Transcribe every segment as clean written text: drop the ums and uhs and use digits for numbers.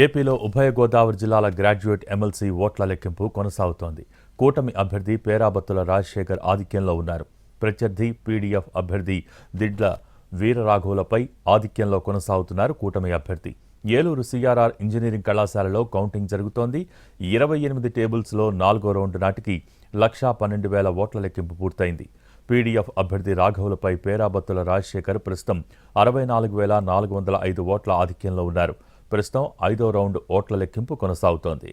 ఏపీలో ఉభయ గోదావరి జిల్లాల గ్రాడ్యుయేట్ ఎమ్మెల్సీ ఓట్ల లెక్కింపు కొనసాగుతోంది. కూటమి అభ్యర్థి పేరాబత్తుల రాజశేఖర్ ఆధిక్యంలో ఉన్నారు. ప్రత్యర్థి పీడీఎఫ్ అభ్యర్థి దిడ్ల వీరరాఘవులపై ఆధిక్యంలో కొనసాగుతున్నారు కూటమి అభ్యర్థి. ఏలూరు సిఆర్ఆర్ ఇంజనీరింగ్ కళాశాలలో కౌంటింగ్ జరుగుతోంది. 28 టేబుల్స్లో 4వ రౌండ్ నాటికి 1,12,000 ఓట్ల లెక్కింపు పూర్తయింది. పీడీఎఫ్ అభ్యర్థి రాఘవులపై పేరాబత్తుల రాజశేఖర్ ప్రస్తుతం 64,405 ఓట్ల ఆధిక్యంలో ఉన్నారు. ప్రస్తుతం 5వ రౌండ్ ఓట్ల లెక్కింపు కొనసాగుతోంది.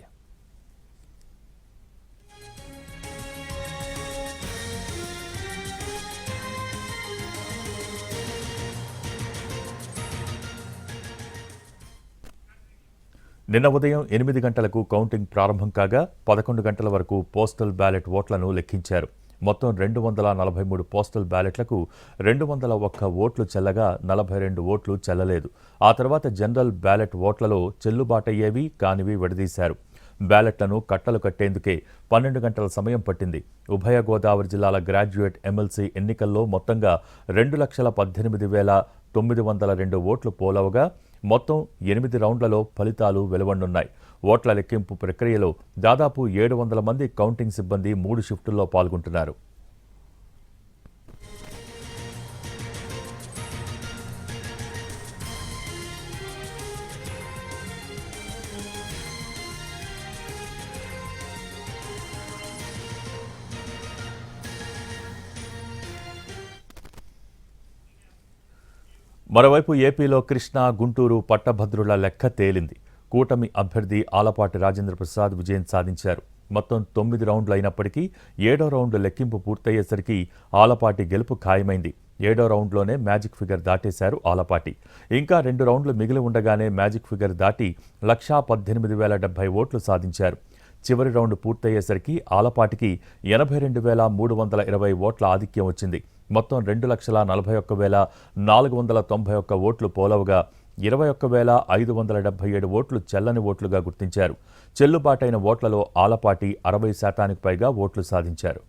నిన్న ఉదయం 8 గంటలకు కౌంటింగ్ ప్రారంభం కాగా 11 గంటల వరకు పోస్టల్ బ్యాలెట్ ఓట్లను లెక్కించారు. మొత్తం 243 పోస్టల్ బ్యాలెట్లకు 201 ఓట్లు చెల్లగా 42 ఓట్లు చెల్లలేదు. ఆ తర్వాత జనరల్ బ్యాలెట్ ఓట్లలో చెల్లుబాటయ్యేవి కానివి విడదీశారు. బ్యాలెట్లను కట్టలు కట్టేందుకే 12 గంటల సమయం పట్టింది. ఉభయ గోదావరి జిల్లాల గ్రాడ్యుయేట్ ఎమ్మెల్సీ ఎన్నికల్లో మొత్తంగా 2,18,902 ఓట్లు పోలవగా మొత్తం 8 రౌండ్లలో ఫలితాలు వెలువడనున్నాయి. ఓట్ల లెక్కింపు ప్రక్రియలో దాదాపు 700 మంది కౌంటింగ్ సిబ్బంది 3 షిఫ్టుల్లో పాల్గొంటున్నారు. మరోవైపు ఏపీలో కృష్ణా, గుంటూరు పట్టభద్రుల లెక్క తేలింది. కూటమి అభ్యర్థి ఆలపాటి రాజేంద్ర ప్రసాద్ విజయం సాధించారు. మొత్తం 9 రౌండ్లు అయినప్పటికీ 7వ రౌండ్ లెక్కింపు పూర్తయ్యేసరికి ఆలపాటి గెలుపు ఖాయమైంది. 7వ రౌండ్లోనే మ్యాజిక్ ఫిగర్ దాటేశారు ఆలపాటి. ఇంకా 2 రౌండ్లు మిగిలి ఉండగానే మ్యాజిక్ ఫిగర్ దాటి 1,18,070 ఓట్లు సాధించారు. చివరి రౌండ్ పూర్తయ్యేసరికి ఆలపాటికి 82,320 ఓట్ల ఆధిక్యం వచ్చింది. మొత్తం 2,41,491 ఓట్లు పోలవగా 21,577 ఓట్లు చెల్లని ఓట్లుగా గుర్తించారు. చెల్లుబాటైన ఓట్లలో ఆలపాటి 60% పైగా ఓట్లు సాధించారు.